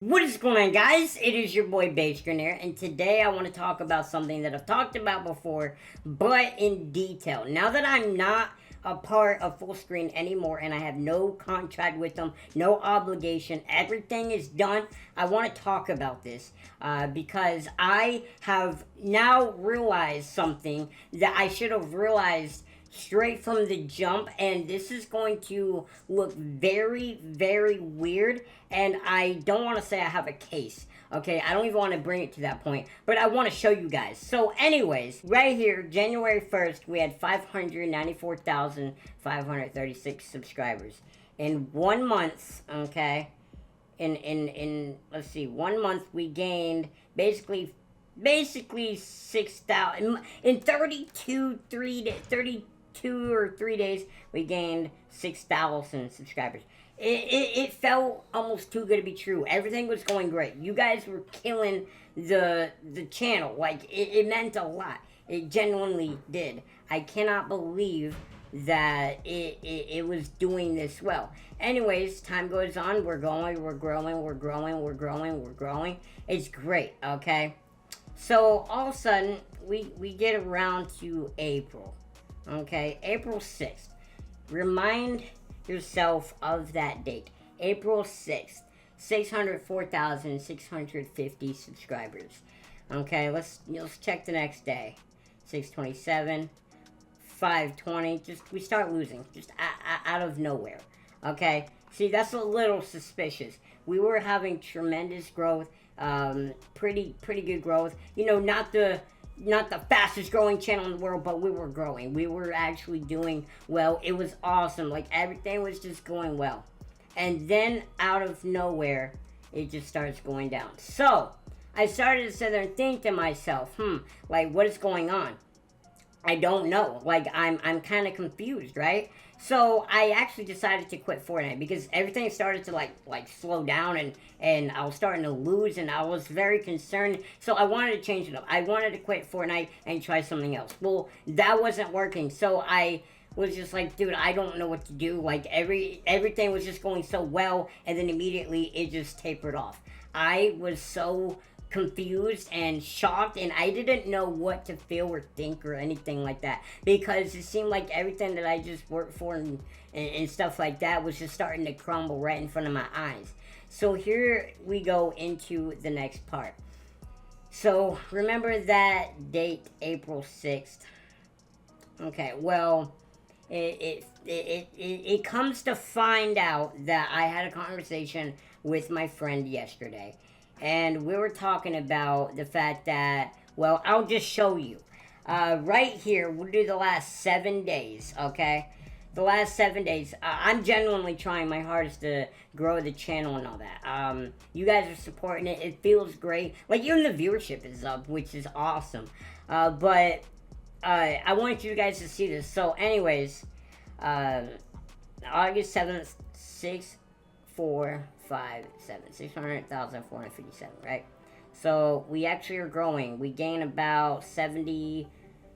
What is going on, guys? It is your boy Bastrin here, and today I want to talk about something that I've talked about before, but in detail. Now that I'm not a part of Full Screen anymore and I have no contract with them, no obligation, everything is done, I want to talk about this because I have now realized something that I should have realized straight from the jump, and this is going to look very, very weird. And I don't want to say I have a case, okay? I don't even want to bring it to that point, but I want to show you guys. So anyways, right here, January 1st, we had 594,536 subscribers in 1 month, okay? In let's see, 1 month we gained basically 6,000 in 32 or 3 days. We gained 6,000 subscribers. It felt almost too good to be true. Everything was going great. You guys were killing the channel. Like, it meant a lot. It genuinely did. I cannot believe that it was doing this well. Anyways, time goes on. We're growing. It's great, okay? So all of a sudden, we get around to April. Okay, April 6th. Remind yourself of that date. April 6th. 604,650 subscribers. Okay, let's check the next day. 627, 520. We start losing just out of nowhere. Okay, see, that's a little suspicious. We were having tremendous growth, pretty good growth. You know, not the fastest growing channel in the world, but we were growing. We were actually doing well. It was awesome. Like, everything was just going well. And then out of nowhere, it just starts going down. So I started to sit there and think to myself, like, what is going on? I don't know. Like, I'm kind of confused, right? So I actually decided to quit Fortnite because everything started to like slow down, and I was starting to lose, and I was very concerned. So I wanted to change it up. I wanted to quit Fortnite and try something else. Well, that wasn't working. So I was just like, dude, I don't know what to do. Like, everything was just going so well, and then immediately it just tapered off. I was so confused and shocked, and I didn't know what to feel or think or anything like that, because it seemed like everything that I just worked for and stuff like that was just starting to crumble right in front of my eyes. So here we go into the next part. So remember that date, April 6th. Okay, well, it comes to find out that I had a conversation with my friend yesterday, and we were talking about the fact that, well, I'll just show you. Right here, we'll do the last 7 days, okay? The last 7 days. I'm genuinely trying my hardest to grow the channel and all that. You guys are supporting it. It feels great. Like, even the viewership is up, which is awesome. But I want you guys to see this. So, anyways, August 7th, 600,457, right? So we actually are growing. We gain about 70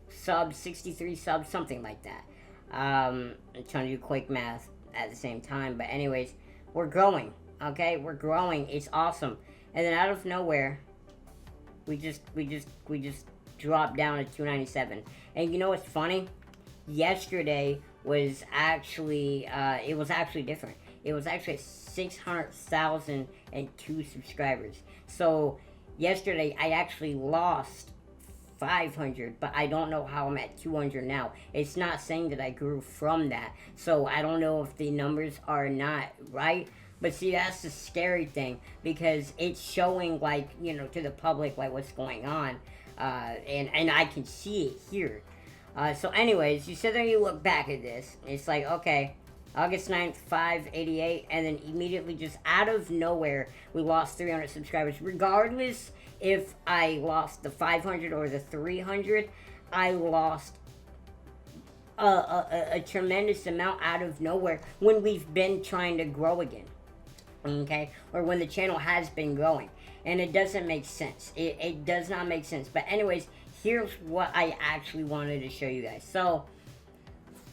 subs, 63 subs, something like that. I'm trying to do quick math at the same time, but anyways, we're growing. Okay, we're growing. It's awesome. And then out of nowhere, we just dropped down to 297. And you know what's funny? Yesterday was actually it was actually different. It was actually 600,002 subscribers. So yesterday I actually lost 500, but I don't know how I'm at 200 now. It's not saying that I grew from that. So I don't know if the numbers are not right. But see, that's the scary thing, because it's showing, like, you know, to the public, like, what's going on. And I can see it here. So anyways, you sit there and you look back at this. It's like, okay, August 9th, 588, and then immediately, just out of nowhere, we lost 300 subscribers. Regardless if I lost the 500 or the 300, I lost a tremendous amount out of nowhere when we've been trying to grow again, okay? Or when the channel has been growing. And it doesn't make sense. It does not make sense. But anyways, here's what I actually wanted to show you guys. So,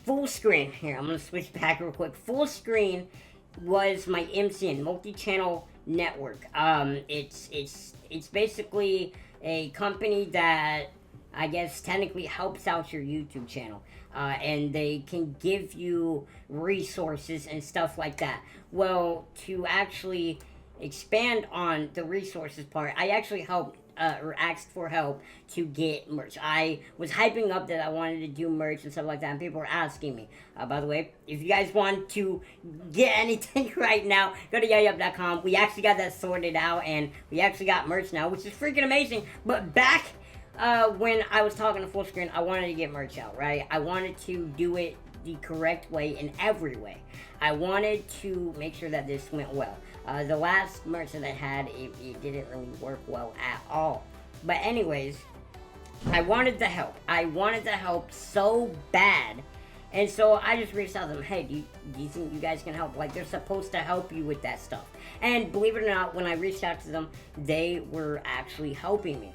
full screen. Here, I'm going to switch back real quick. Full screen was my MCN, multi-channel Network. It's basically a company that I guess technically helps out your YouTube channel. And they can give you resources and stuff like that. Well, to actually expand on the resources part, I actually helped or asked for help to get merch. I was hyping up that I wanted to do merch and stuff like that, and people were asking me. By the way, if you guys want to get anything right now, go to YAHYUP.com. We actually got that sorted out, and we actually got merch now, which is freaking amazing. But back when I was talking to Fullscreen, I wanted to get merch out, right? I wanted to do it the correct way in every way. I wanted to make sure that this went well. The last merch that I had, it didn't really work well at all. But anyways, I wanted the help. I wanted the help so bad. And so I just reached out to them, hey, do you think you guys can help? Like, they're supposed to help you with that stuff. And believe it or not, when I reached out to them, they were actually helping me.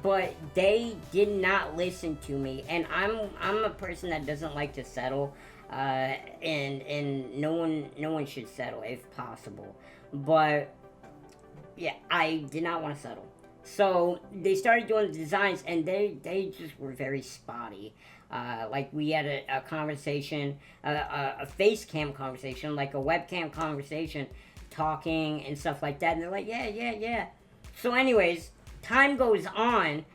But they did not listen to me, and I'm a person that doesn't like to settle, and no one should settle if possible. But yeah, I did not want to settle. So they started doing the designs, and they just were very spotty. Like we had a conversation, a face cam conversation, like a webcam conversation, talking and stuff like that, and they're like, yeah. So anyways, time goes on,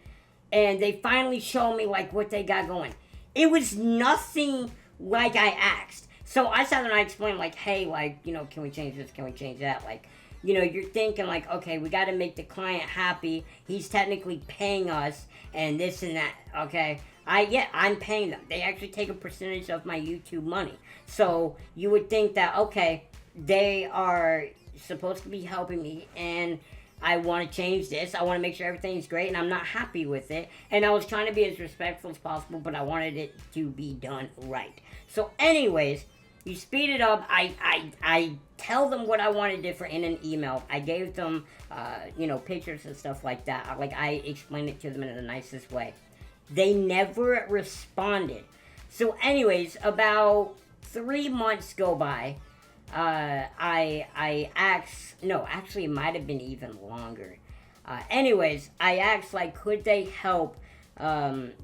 and they finally show me like what they got going. It was nothing like I asked. So I sat there and I explained like, hey, like, you know, can we change this? Can we change that? Like, you know, you're thinking like, okay, we got to make the client happy. He's technically paying us and this and that. Okay, I'm paying them. They actually take a percentage of my YouTube money. So you would think that, okay, they are supposed to be helping me, and I want to change this. I want to make sure everything's great, and I'm not happy with it. And I was trying to be as respectful as possible, but I wanted it to be done right. So anyways, you speed it up. I tell them what I wanted different in an email. I gave them, you know, pictures and stuff like that. Like, I explained it to them in the nicest way. They never responded. So anyways, about 3 months go by. I asked, no, actually it might have been even longer. Anyways, I asked, like, could they help,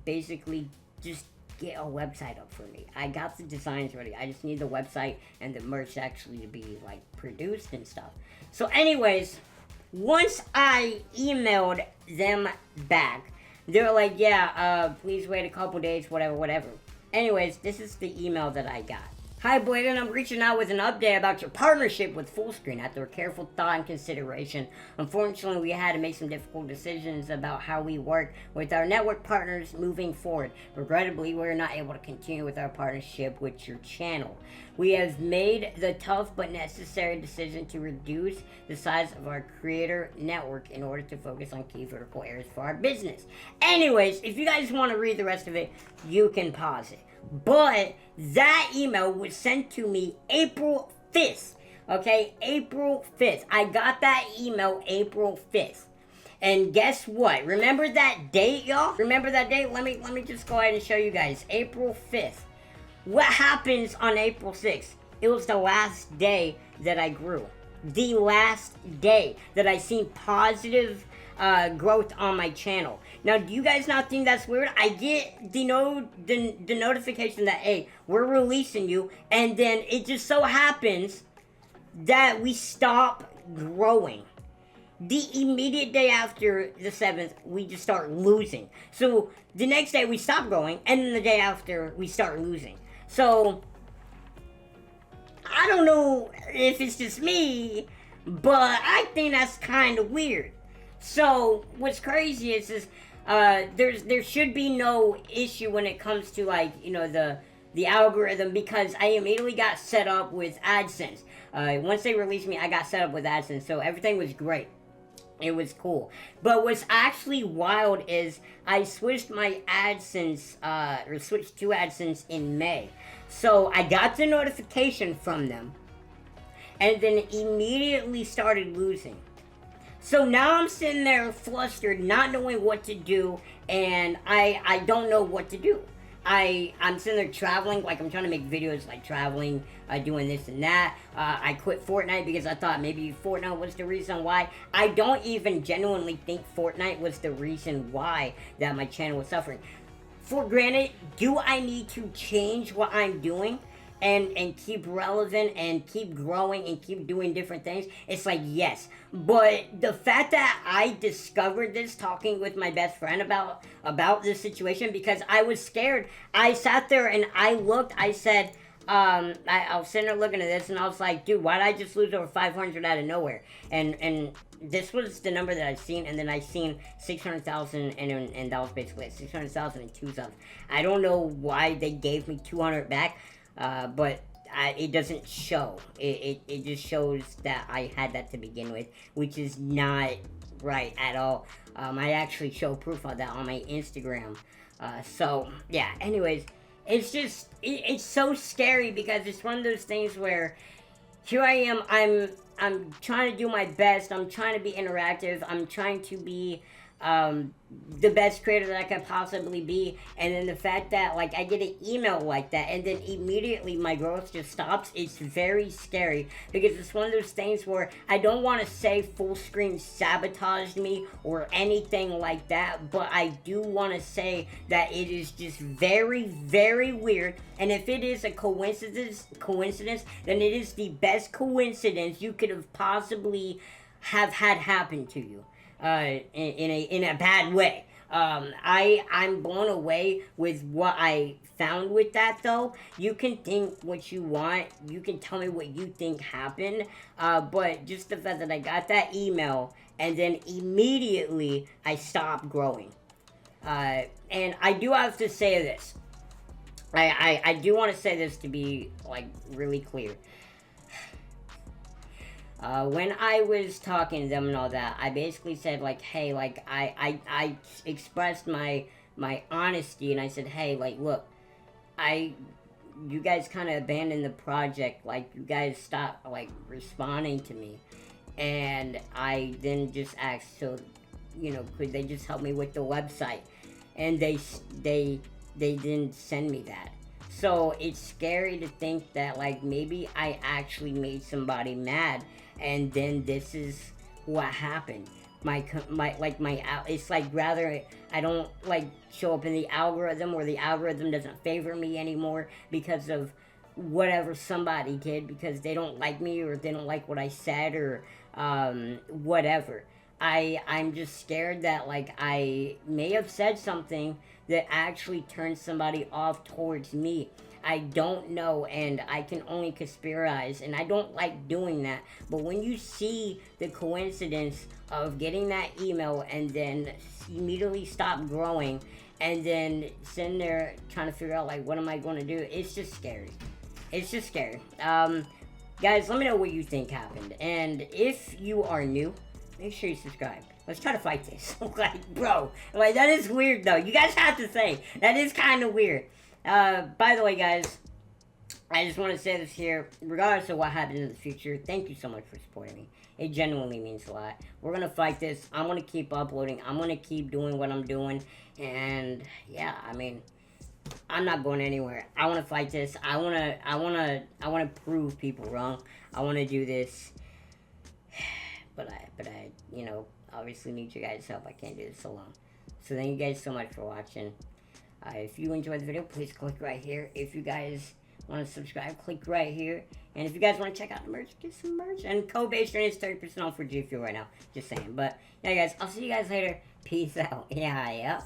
basically just get a website up for me. I got the designs ready. I just need the website and the merch actually to be, like, produced and stuff. So anyways, once I emailed them back, they were like, yeah, please wait a couple days, whatever. Anyways, this is the email that I got. Hi, Bladen. I'm reaching out with an update about your partnership with Fullscreen. After careful thought and consideration, unfortunately, we had to make some difficult decisions about how we work with our network partners moving forward. Regrettably, we're not able to continue with our partnership with your channel. We have made the tough but necessary decision to reduce the size of our creator network in order to focus on key vertical areas for our business. Anyways, if you guys want to read the rest of it, you can pause it. But that email was sent to me April 5th. Okay, April 5th. I got that email April 5th. And guess what? Remember that date, y'all? Remember that date? Let me just go ahead and show you guys. April 5th. What happens on April 6th? It was the last day that I grew. The last day that I seen positive growth on my channel. Now, do you guys not think that's weird? I get the notification that, hey, we're releasing you, and then it just so happens that we stop growing. The immediate day after the 7th, we just start losing. So the next day we stop growing, and then the day after we start losing. So I don't know if it's just me, but I think that's kind of weird. So what's crazy is there should be no issue when it comes to, like, you know, the algorithm, because I immediately got set up with AdSense. Once they released me, I got set up with AdSense, so everything was great. It was cool. But what's actually wild is I switched my AdSense, or switched to AdSense in May. So I got the notification from them, and then immediately started losing. So now I'm sitting there flustered, not knowing what to do, and I don't know what to do. I'm sitting there traveling, like I'm trying to make videos like traveling, doing this and that. I quit Fortnite because I thought maybe Fortnite was the reason why. I don't even genuinely think Fortnite was the reason why that my channel was suffering. For granted, do I need to change what I'm doing and keep relevant and keep growing and keep doing different things? It's like, yes. But the fact that I discovered this talking with my best friend about this situation, because I was scared. I sat there and I looked, I said, I was sitting there looking at this and I was like, dude, why did I just lose over 500 out of nowhere? And this was the number that I've seen, and then I seen 600,000, and that was basically it, 600,000 and 2 subs. I don't know why they gave me 200 back, but it doesn't show. It just shows that I had that to begin with, which is not right at all. I actually show proof of that on my Instagram. So, yeah, anyways, it's just, it's so scary because it's one of those things where here I am, I'm trying to do my best, I'm trying to be interactive, I'm trying to be the best creator that I could possibly be, and then the fact that like I get an email like that and then immediately my growth just stops, it's very scary because it's one of those things where I don't want to say full screen sabotaged me or anything like that, but I do want to say that it is just very, very weird. And if it is a coincidence, then it is the best coincidence you could have possibly have had happen to you. In a bad way. I'm blown away with what I found with that, though. You can think what you want. You can tell me what you think happened. But just the fact that I got that email and then immediately I stopped growing. And I do have to say this. I do want to say this to be like really clear. When I was talking to them and all that, I basically said, like, hey, like, I expressed my honesty, and I said, hey, like, look, you guys kind of abandoned the project, like, you guys stopped, like, responding to me, and I then just asked, so, you know, could they just help me with the website, and they didn't send me that. So, it's scary to think that, like, maybe I actually made somebody mad, and then this is what happened. It's like rather I don't like show up in the algorithm, or the algorithm doesn't favor me anymore because of whatever somebody did, because they don't like me or they don't like what I said or whatever. I'm just scared that like I may have said something that actually turned somebody off towards me. I don't know, and I can only conspirize, and I don't like doing that. But when you see the coincidence of getting that email and then immediately stop growing, and then sitting there trying to figure out, like, what am I going to do? It's just scary. It's just scary. Guys, let me know what you think happened. And if you are new, make sure you subscribe. Let's try to fight this. Like, bro, like, that is weird, though. You guys have to say, that is kind of weird. By the way, guys, I just want to say this here, regardless of what happens in the future, thank you so much for supporting me. It genuinely means a lot. We're going to fight this. I'm going to keep uploading. I'm going to keep doing what I'm doing. And, yeah, I mean, I'm not going anywhere. I want to fight this. I want to prove people wrong. I want to do this. But I, you know, obviously need you guys' help. I can't do this alone. So thank you guys so much for watching. If you enjoyed the video, please click right here. If you guys want to subscribe, click right here. And if you guys want to check out the merch, get some merch. And code Bastrin is 30% off for G Fuel right now. Just saying. But, yeah, guys, I'll see you guys later. Peace out. Yeah, yeah.